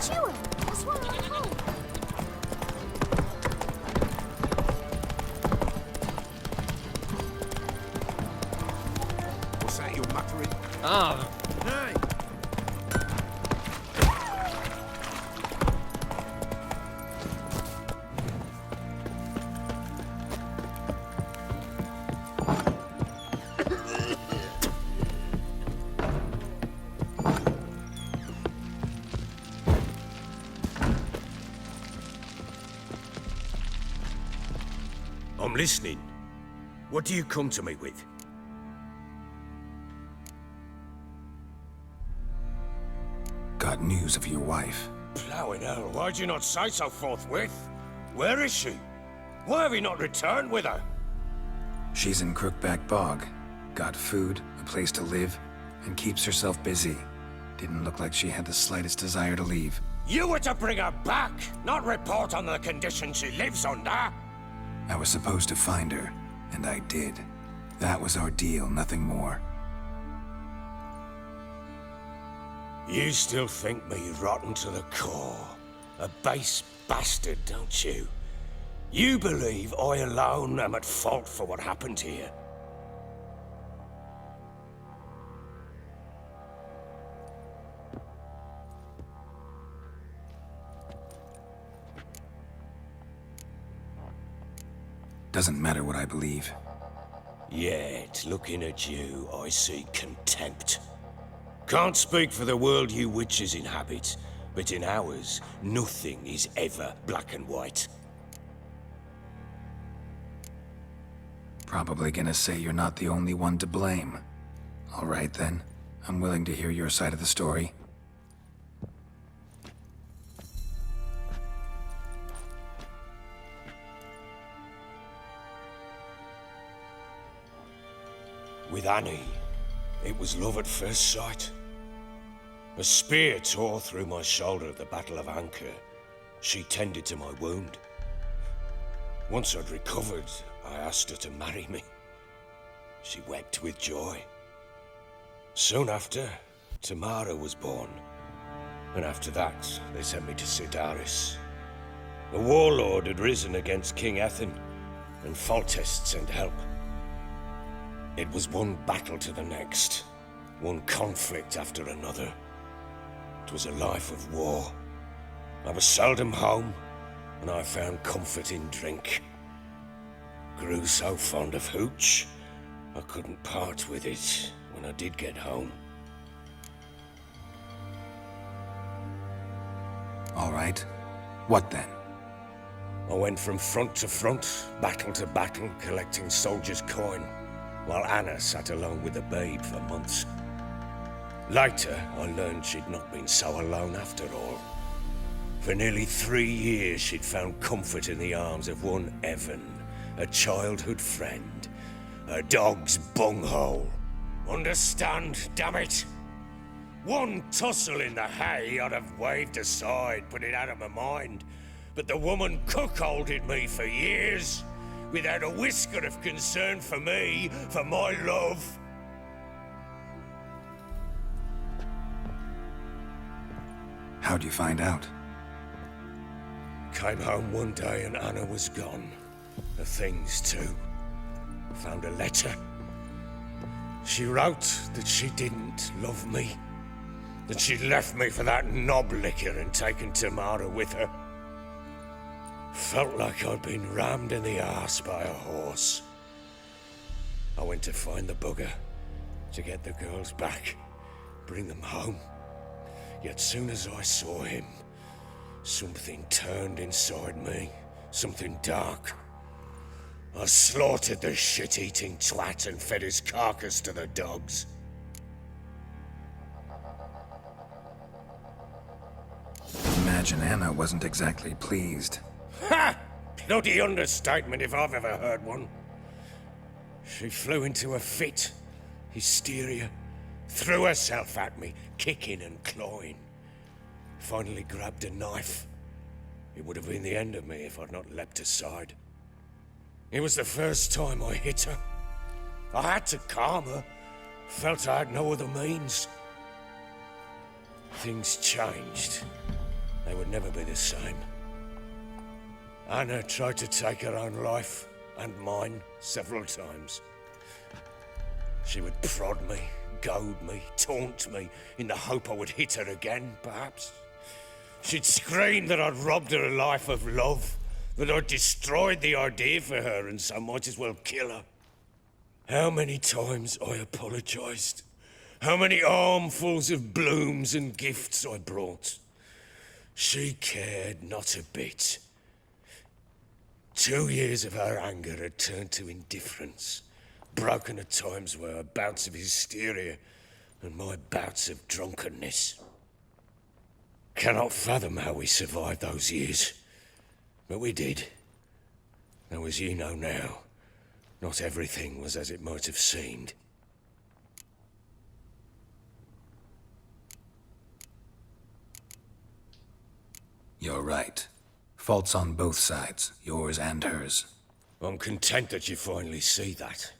chewing. That's what I know. What's that you're muttering? Ah, Hey! I'm listening. What do you come to me with? Got news of your wife. Plowing hell, why'd you not say so forthwith? Where is she? Why have you not returned with her? She's in Crookback Bog. Got food, a place to live, and keeps herself busy. Didn't look like she had the slightest desire to leave. You were to bring her back, not report on the conditions she lives under. I was supposed to find her, and I did. That was our deal, nothing more. You still think me rotten to the core. A base bastard, don't you? You believe I alone am at fault for what happened here. Doesn't matter what I believe. Yet, looking at you, I see contempt. Can't speak for the world you witches inhabit, but in ours, nothing is ever black and white. Probably gonna say you're not the only one to blame. All right then, I'm willing to hear your side of the story. With Annie, it was love at first sight. A spear tore through my shoulder at the Battle of Anchor. She tended to my wound. Once I'd recovered, I asked her to marry me. She wept with joy. Soon after, Tamara was born. And after that, they sent me to Sidaris. A warlord had risen against King Ethan, and Foltest sent help. It was one battle to the next, one conflict after another. It was a life of war. I was seldom home, and I found comfort in drink. Grew so fond of hooch, I couldn't part with it when I did get home. All right. What then? I went from front to front, battle to battle, collecting soldiers' coin, while Anna sat alone with the babe for months. Later, I learned she'd not been so alone after all. For nearly 3 years, she'd found comfort in the arms of one Evan, a childhood friend, a dog's bunghole. Understand, damn it? One tussle in the hay I'd have waved aside, put it out of my mind, but the woman cuckolded me for years, without a whisker of concern for me, for my love. How'd you find out? Came home one day and Anna was gone. The things too. Found a letter. She wrote that she didn't love me. That she'd left me for that knob licker and taken Tamara with her. Felt like I'd been rammed in the arse by a horse. I went to find the bugger, to get the girls back, bring them home. Yet soon as I saw him, something turned inside me, something dark. I slaughtered the shit-eating twat and fed his carcass to the dogs. Imagine Anna wasn't exactly pleased. Ha! Bloody understatement if I've ever heard one. She flew into a fit, hysteria, threw herself at me, kicking and clawing. Finally grabbed a knife. It would have been the end of me if I'd not leapt aside. It was the first time I hit her. I had to calm her. Felt I had no other means. Things changed. they would never be the same. Anna tried to take her own life, and mine, several times. She would prod me, goad me, taunt me, in the hope I would hit her again, perhaps. She'd scream that I'd robbed her life of love, that I'd destroyed the idea for her and so might as well kill her. How many times I apologized. How many armfuls of blooms and gifts I brought. She cared not a bit. 2 years of her anger had turned to indifference, broken at times by her bouts of hysteria and my bouts of drunkenness. Cannot fathom how we survived those years, but we did. Though as you know now, not everything was as it might have seemed. You're right. Faults on both sides, yours and hers. I'm content that you finally see that.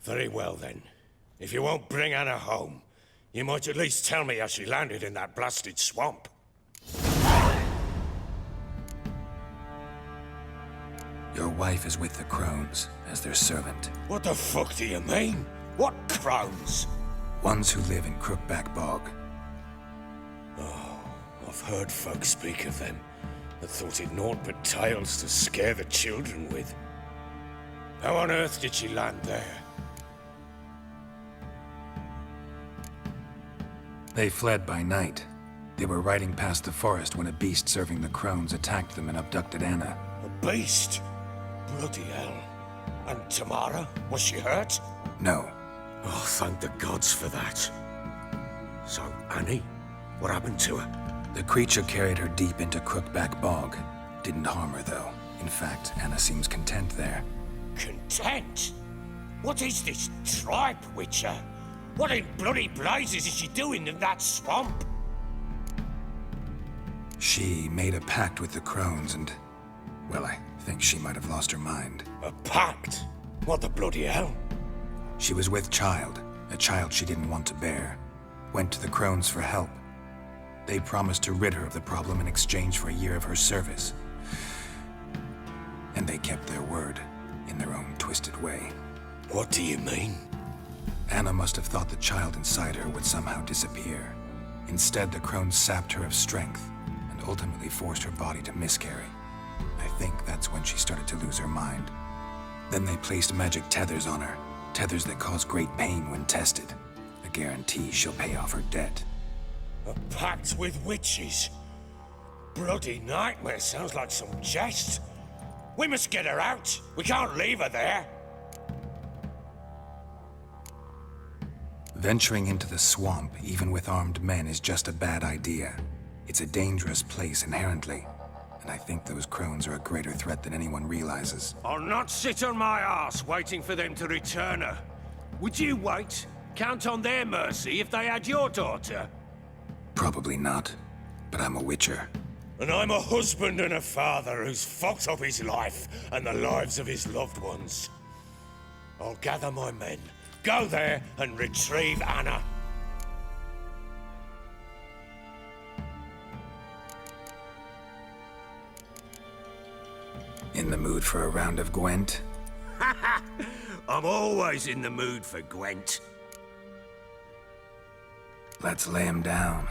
Very well then. If you won't bring Anna home, you might at least tell me how she landed in that blasted swamp. Your wife is with the crones, as their servant. What the fuck do you mean? What crones? Ones who live in Crookback Bog. I've heard folk speak of them, that thought it naught but tales to scare the children with. How on earth did she land there? They fled by night. They were riding past the forest when a beast serving the crones attacked them and abducted Anna. A beast? Bloody hell. And Tamara? Was she hurt? No. Oh, thank the gods for that. So, Annie? What happened to her? The creature carried her deep into Crookback Bog. Didn't harm her, though. In fact, Anna seems content there. Content? What is this tripe, Witcher? What in bloody blazes is she doing in that swamp? She made a pact with the crones and... well, I think she might have lost her mind. A pact? What the bloody hell? She was with child, a child she didn't want to bear. Went to the crones for help. They promised to rid her of the problem in exchange for a year of her service. And they kept their word, in their own twisted way. What do you mean? Anna must have thought the child inside her would somehow disappear. Instead, the crones sapped her of strength, and ultimately forced her body to miscarry. I think that's when she started to lose her mind. Then they placed magic tethers on her, tethers that cause great pain when tested. A guarantee she'll pay off her debt. A pact with witches? Bloody nightmare, sounds like some jest. We must get her out. We can't leave her there. Venturing into the swamp, even with armed men, is just a bad idea. It's a dangerous place inherently, and I think those crones are a greater threat than anyone realizes. I'll not sit on my ass waiting for them to return her. Would you wait? Count on their mercy if they had your daughter? Probably not, but I'm a witcher. And I'm a husband and a father who's fucked up his life and the lives of his loved ones. I'll gather my men, go there and retrieve Anna. In the mood for a round of Gwent? I'm always in the mood for Gwent. Let's lay him down.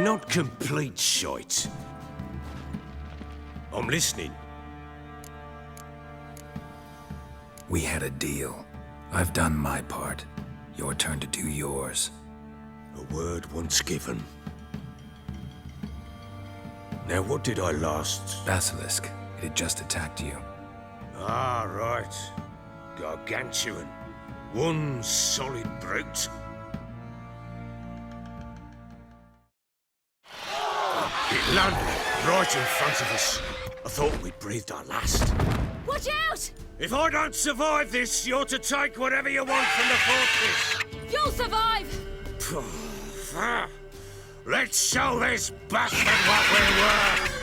not complete shite. I'm listening. We had a deal. I've done my part. Your turn to do yours. A word once given. Now, what did I last... Basilisk. It had just attacked you. Ah, right. Gargantuan. One solid brute. It landed right in front of us. I thought we'd breathed our last. Watch out! If I don't survive this, you're to take whatever you want from the fortress. You'll survive! Let's show this bastard what we're worth!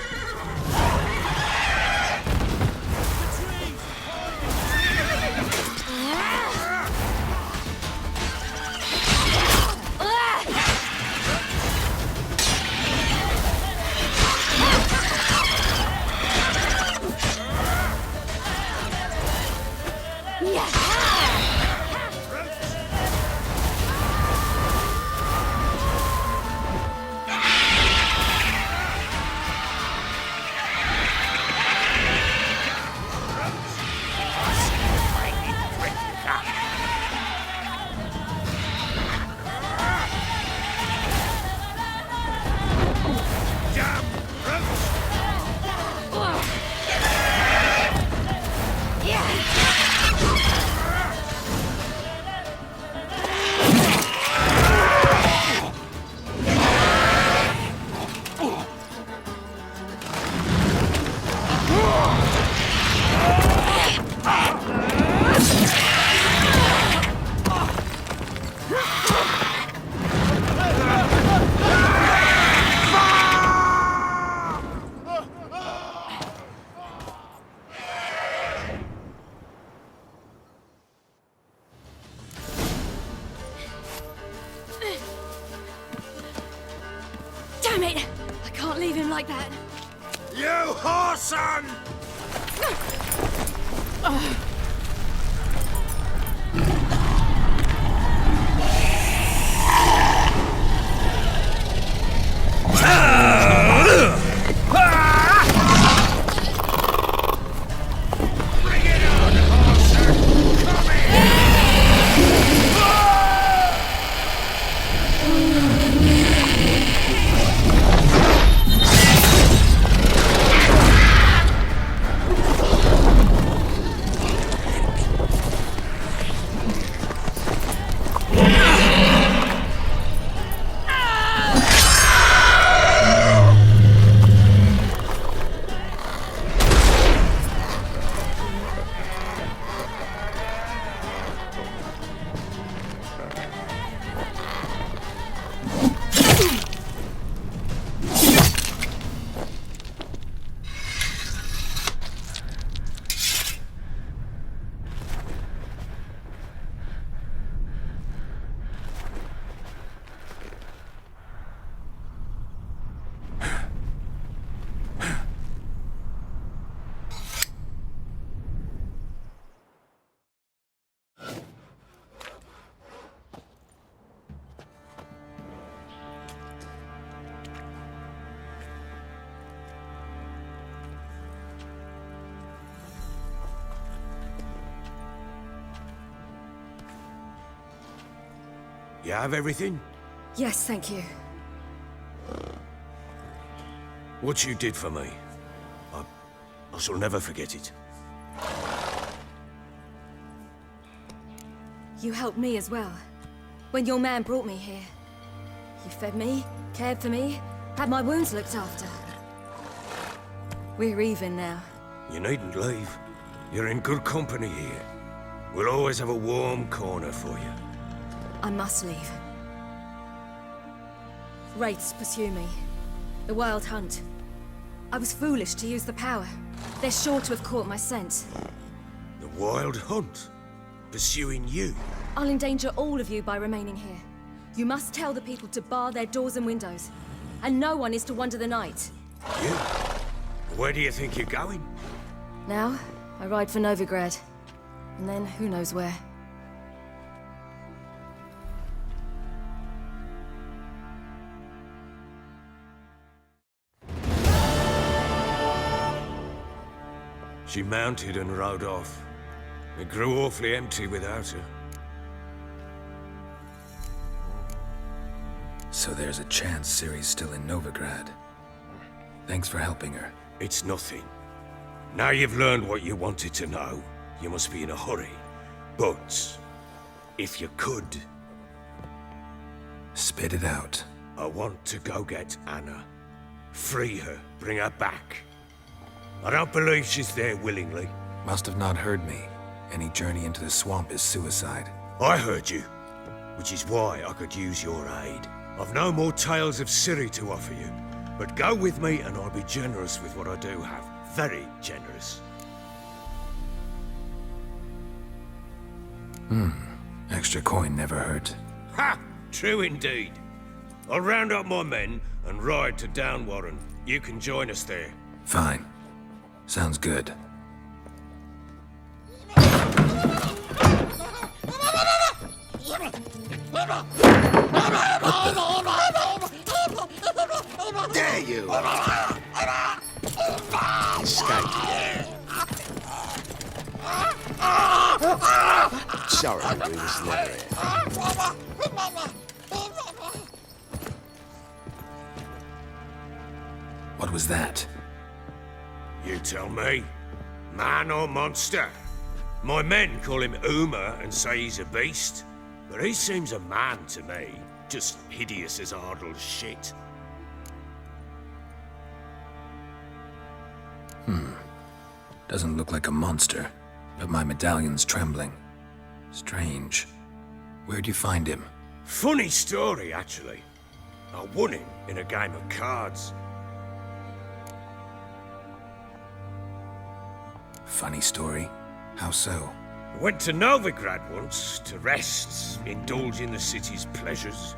Damn it! I can't leave him like that. You whoreson! Bring it on, whoreson! Come here! You have everything? Yes, thank you. What you did for me, I shall never forget it. You helped me as well. When your man brought me here. You fed me, cared for me, had my wounds looked after. We're even now. You needn't leave. You're in good company here. We'll always have a warm corner for you. I must leave. Wraiths pursue me. The Wild Hunt. I was foolish to use the power. They're sure to have caught my scent. The Wild Hunt? Pursuing you? I'll endanger all of you by remaining here. You must tell the people to bar their doors and windows. And no one is to wander the night. You? Where do you think you're going? Now, I ride for Novigrad. And then, who knows where. She mounted and rode off. It grew awfully empty without her. So there's a chance Ciri's still in Novigrad. Thanks for helping her. It's nothing. Now you've learned what you wanted to know, you must be in a hurry. But, if you could... Spit it out. I want to go get Anna. Free her, bring her back. I don't believe she's there willingly. Must have not heard me. Any journey into the swamp is suicide. I heard you, which is why I could use your aid. I've no more tales of Ciri to offer you, but go with me and I'll be generous with what I do have. Very generous. Extra coin never hurt. Ha! True indeed. I'll round up my men and ride to Downwarren. You can join us there. Fine. Sounds good. There you are. Escaped. Sorry, we was never here. What was that? You tell me. Man or monster? My men call him Uma and say he's a beast. But he seems a man to me. Just hideous as Ardle's shit. Doesn't look like a monster, but my medallion's trembling. Strange. Where'd you find him? Funny story, actually. I won him in a game of cards. Funny story? How so? I went to Novigrad once to rest, indulge in the city's pleasures.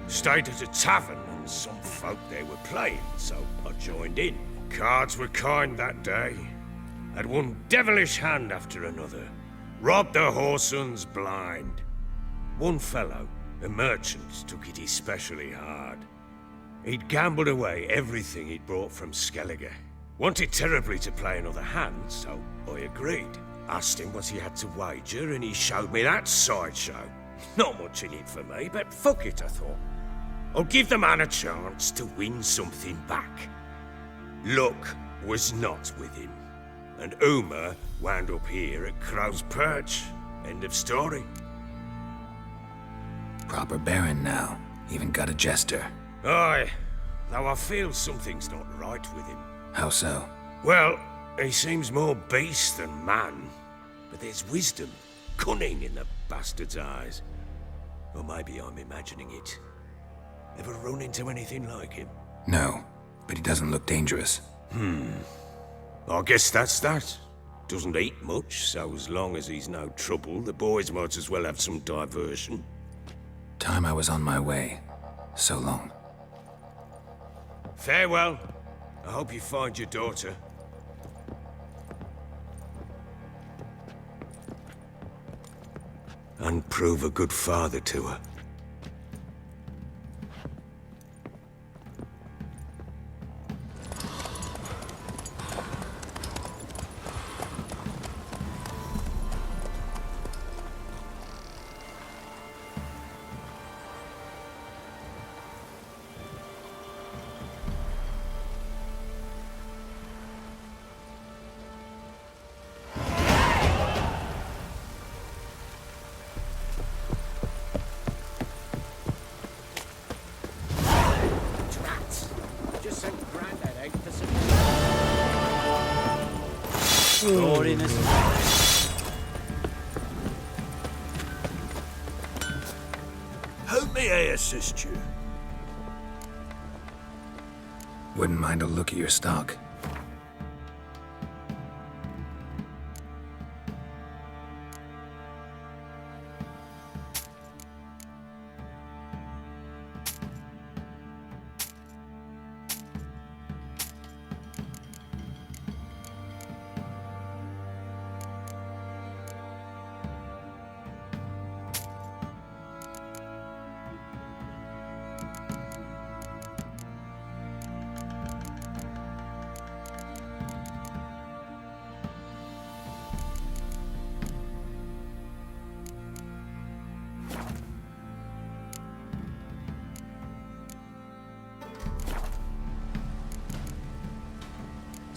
Stayed at a tavern and some folk there were playing, so I joined in. Cards were kind that day. Had one devilish hand after another. Robbed the whoresons blind. One fellow, a merchant, took it especially hard. He'd gambled away everything he'd brought from Skellige. Wanted terribly to play another hand, so I agreed. Asked him what he had to wager, and he showed me that sideshow. Not much in it for me, but fuck it, I thought. I'll give the man a chance to win something back. Luck was not with him, and Uma wound up here at Crow's Perch. End of story. Proper baron now. Even got a jester. Aye, though I feel something's not right with him. How so? Well, he seems more beast than man. But there's wisdom, cunning in the bastard's eyes. Or maybe I'm imagining it. Ever run into anything like him? No, but he doesn't look dangerous. I guess that's that. Doesn't eat much, so as long as he's no trouble, the boys might as well have some diversion. Time I was on my way. So long. Farewell. I hope you find your daughter. And prove a good father to her. How may I assist you? Wouldn't mind a look at your stock.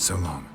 So long.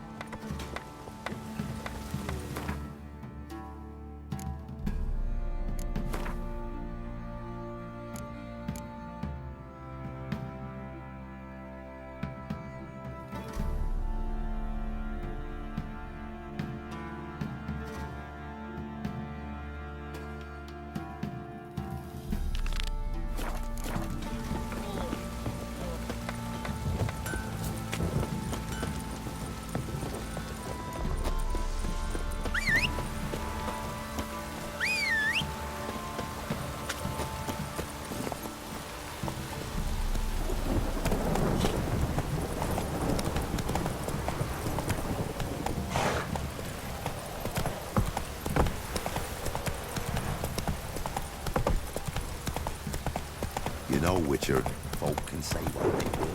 You know, Witcher, folk can say what they will.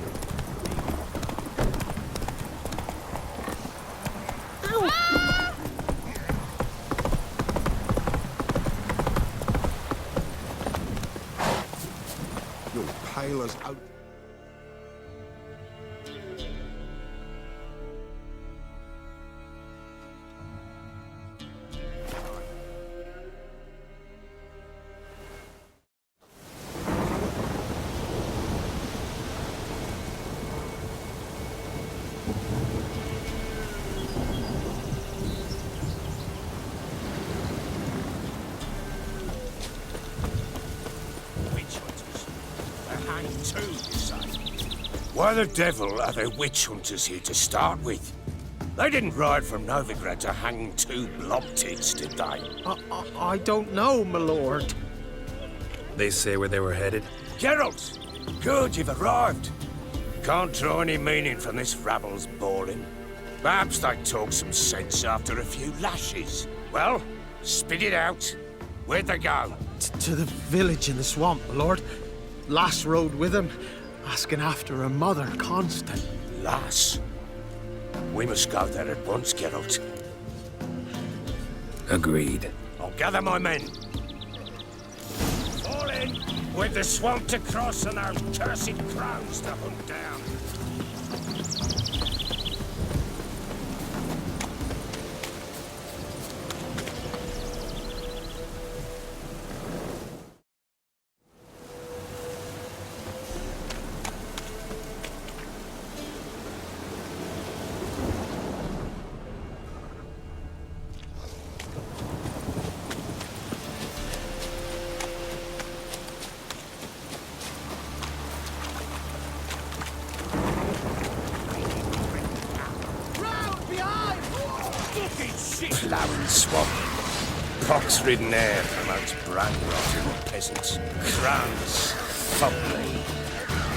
You'll pale us out. Why the devil are there witch hunters here to start with? They didn't ride from Novigrad to hang two blob-tits, did they? I don't know, my lord. They say where they were headed? Geralt! Good, you've arrived. Can't draw any meaning from this rabble's bawling. Perhaps they talk some sense after a few lashes. Well, spit it out. Where'd they go? To the village in the swamp, my lord. Lass rode with him, asking after her mother, Constant. Lass? We must go there at once, Geralt. Agreed. I'll gather my men. Fall in! With the swamp to cross and our cursed crowns to hunt down. Ploughing swamp. Pox-ridden air promotes brand rot in the peasants. Crowns, fumbling.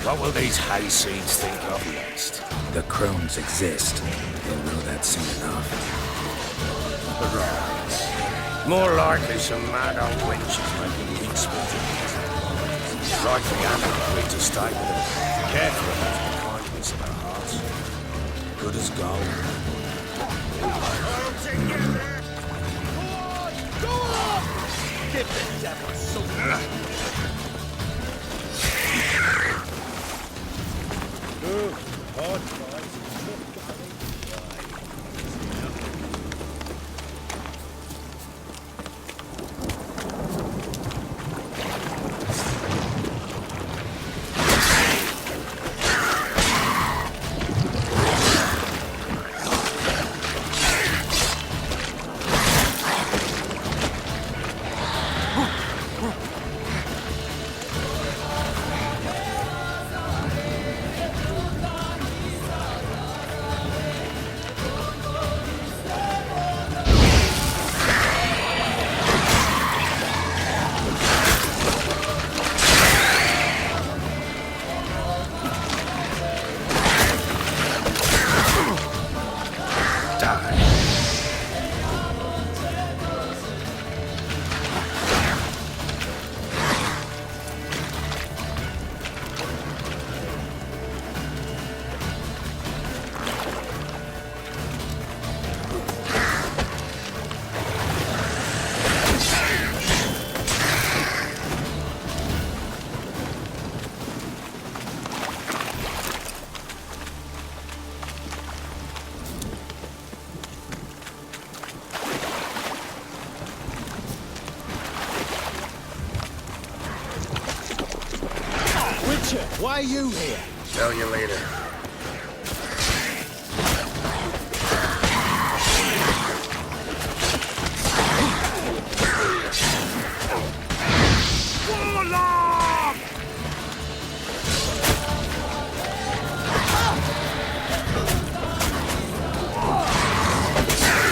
What will these hayseeds think of next? The crones exist. They'll know that soon enough. Right. More likely some mad old wenches making mincemeat of it. Like the animal to stay with them. Careful about the kindness of their hearts. Good as gold. Give the devil some... Hard Why are you here? Tell you later.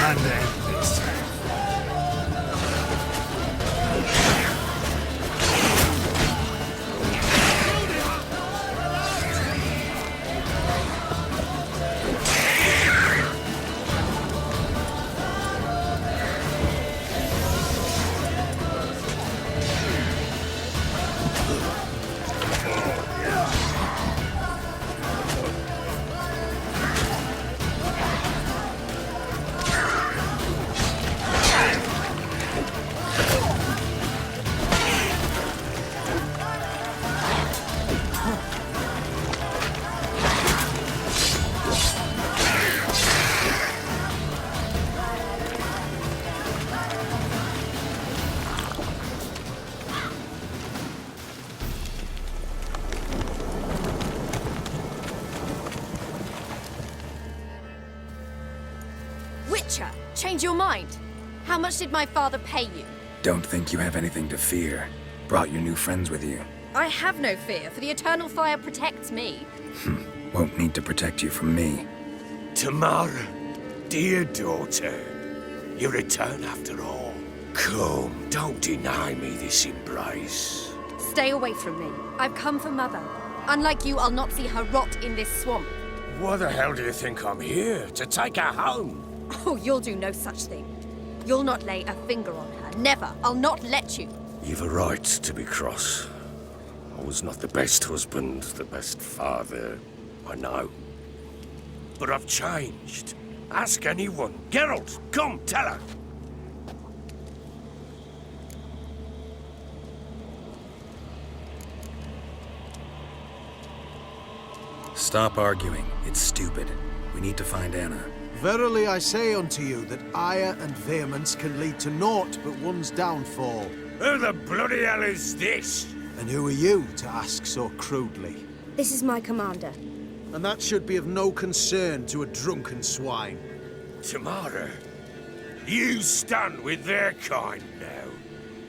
And end this. Change your mind? How much did my father pay you? Don't think you have anything to fear. Brought your new friends with you. I have no fear, for the eternal fire protects me. Won't need to protect you from me. Tamara, dear daughter, you return after all. Come, don't deny me this embrace. Stay away from me. I've come for Mother. Unlike you, I'll not see her rot in this swamp. Why the hell do you think I'm here? To take her home? Oh, you'll do no such thing. You'll not lay a finger on her. Never. I'll not let you. You've a right to be cross. I was not the best husband, the best father, I know. But I've changed. Ask anyone. Geralt, come, tell her. Stop arguing. It's stupid. We need to find Anna. Verily I say unto you that ire and vehemence can lead to naught but one's downfall. Who the bloody hell is this? And who are you to ask so crudely? This is my commander. And that should be of no concern to a drunken swine. Tamara, you stand with their kind now.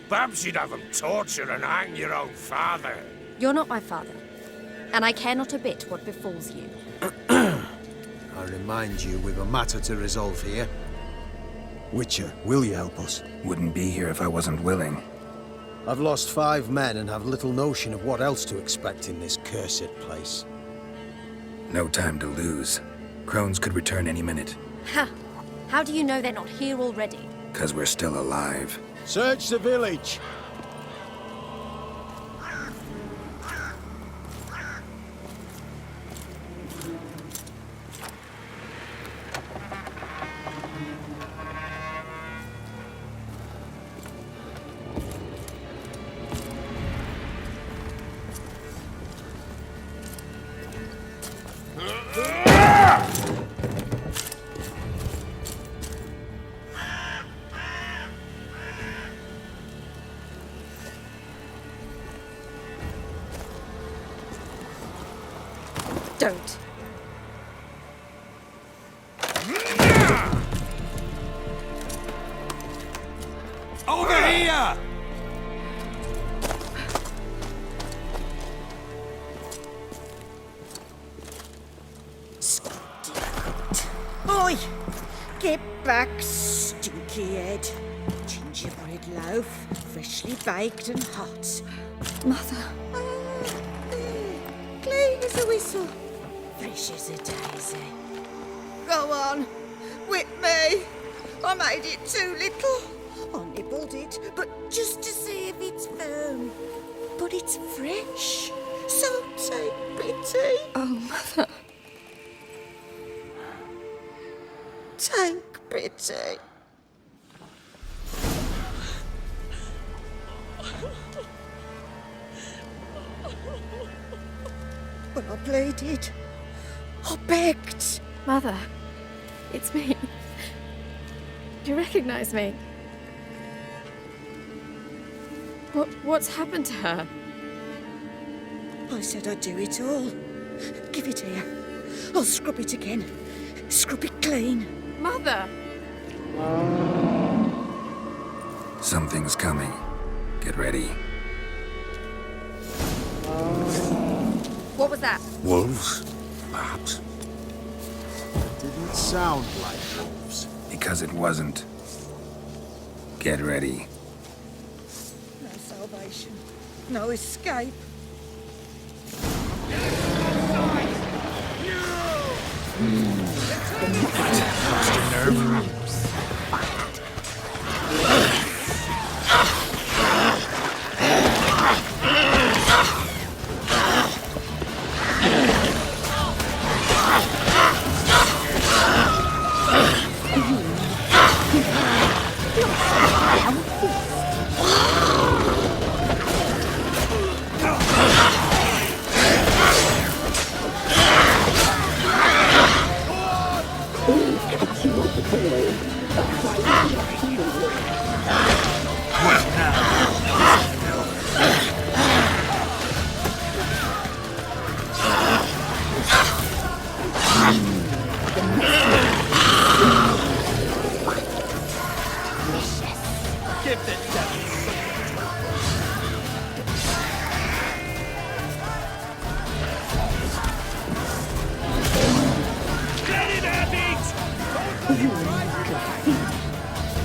Perhaps you'd have them torture and hang your own father. You're not my father, and I care not a bit what befalls you. I remind you, we've a matter to resolve here. Witcher, will you help us? Wouldn't be here if I wasn't willing. I've lost 5 men and have little notion of what else to expect in this cursed place. No time to lose. Crones could return any minute. Ha! How do you know they're not here already? 'Cause we're still alive. Search the village! Don't. Over here! Oi! Get back, stinky head. Gingerbread loaf, freshly baked and hot. Mother. Clean as a whistle. Fresh as a daisy. Go on, whip me. I made it too little. I nibbled it, but just to see if it's firm. But it's fresh, so take pity. Oh, Mother. Take pity. But I pleaded. I begged. Mother. It's me. Do you recognize me? What's happened to her? I said I'd do it all. Give it here. I'll scrub it again. Scrub it clean. Mother! Something's coming. Get ready. What was that? Wolves? Perhaps. Didn't sound like wolves. Because it wasn't. Get ready. No salvation. No escape.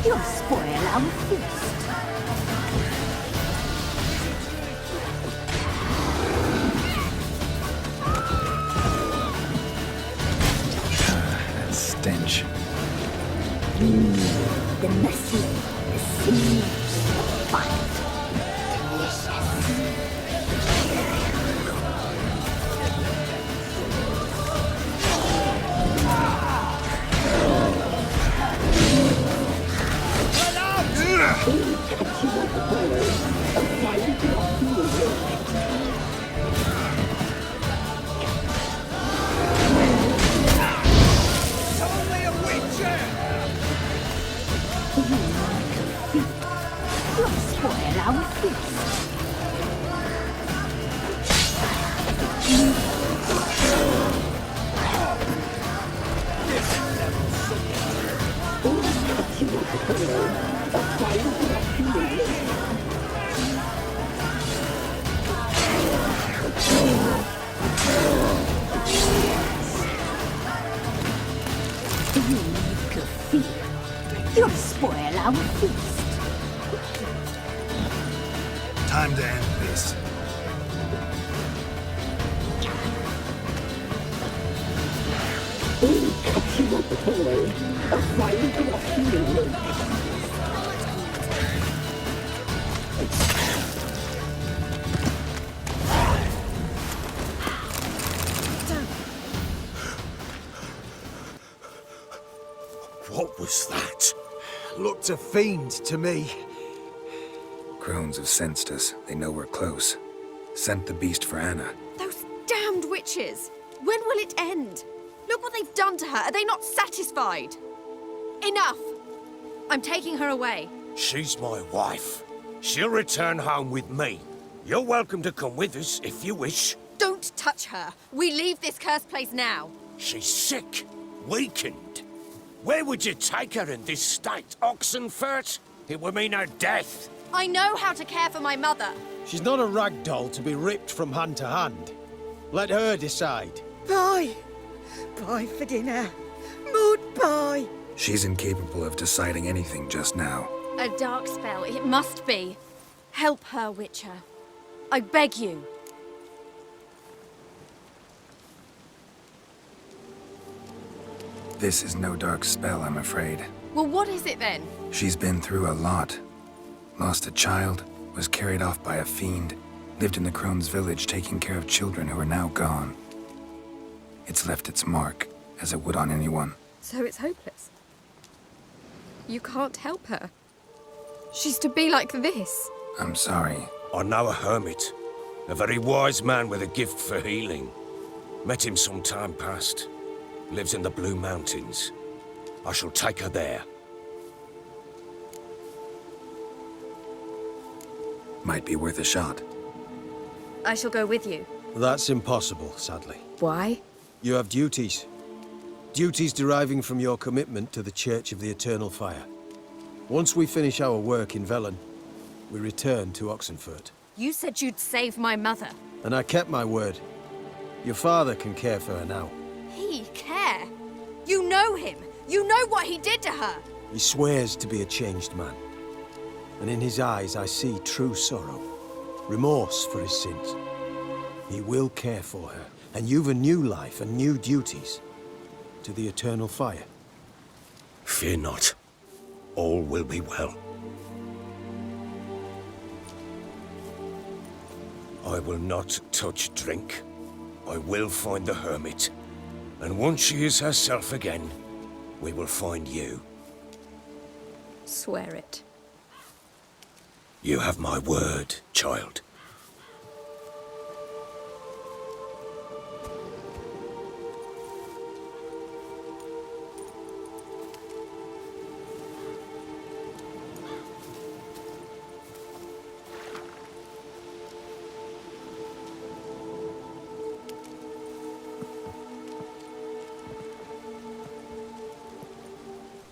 You'll spoil our feast. That stench. The messy, the sinews, the fight. You'll spoil our feast. You'll spoil our feast. Time to end this. What was that? Looked a fiend to me. Crones have sensed us. They know we're close. Sent the beast for Anna. Those damned witches! When will it end? Look what they've done to her. Are they not satisfied? Enough! I'm taking her away. She's my wife. She'll return home with me. You're welcome to come with us if you wish. Don't touch her. We leave this cursed place now. She's sick, weakened. Where would you take her in this state? Oxenfurt? It would mean her death. I know how to care for my mother. She's not a rag doll to be ripped from hand to hand. Let her decide. Pie. Pie for dinner. Mud pie. She's incapable of deciding anything just now. A dark spell, it must be. Help her, Witcher. I beg you. This is no dark spell, I'm afraid. Well, what is it then? She's been through a lot. Lost a child, was carried off by a fiend, lived in the Crone's village taking care of children who are now gone. It's left its mark, as it would on anyone. So it's hopeless. You can't help her. She's to be like this. I'm sorry. I know a hermit. A very wise man with a gift for healing. Met him some time past. Lives in the Blue Mountains. I shall take her there. Might be worth a shot. I shall go with you. That's impossible, sadly. Why? You have duties. Duties deriving from your commitment to the Church of the Eternal Fire. Once we finish our work in Velen, we return to Oxenfurt. You said you'd save my mother. And I kept my word. Your father can care for her now. He care? You know him. You know what he did to her. He swears to be a changed man. And in his eyes I see true sorrow. Remorse for his sins. He will care for her. And you've a new life and new duties. To the Eternal Fire. Fear not. All will be well. I will not touch drink. I will find the hermit. And once she is herself again, we will find you. Swear it. You have my word, child.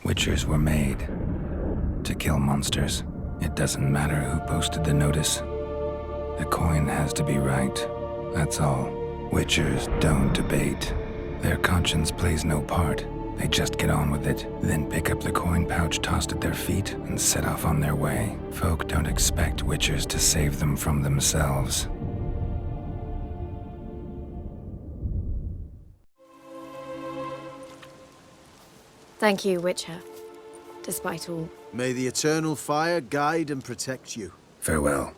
Witchers were made to kill monsters. It doesn't matter who posted the notice. The coin has to be right. That's all. Witchers don't debate. Their conscience plays no part. They just get on with it, then pick up the coin pouch tossed at their feet and set off on their way. Folk don't expect witchers to save them from themselves. Thank you, Witcher. Despite all. May the Eternal Fire guide and protect you. Farewell.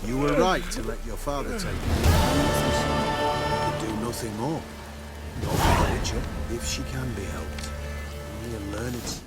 You were right to let your father take it. You could do nothing more. Nor for the Witcher, if she can be helped. Only a learned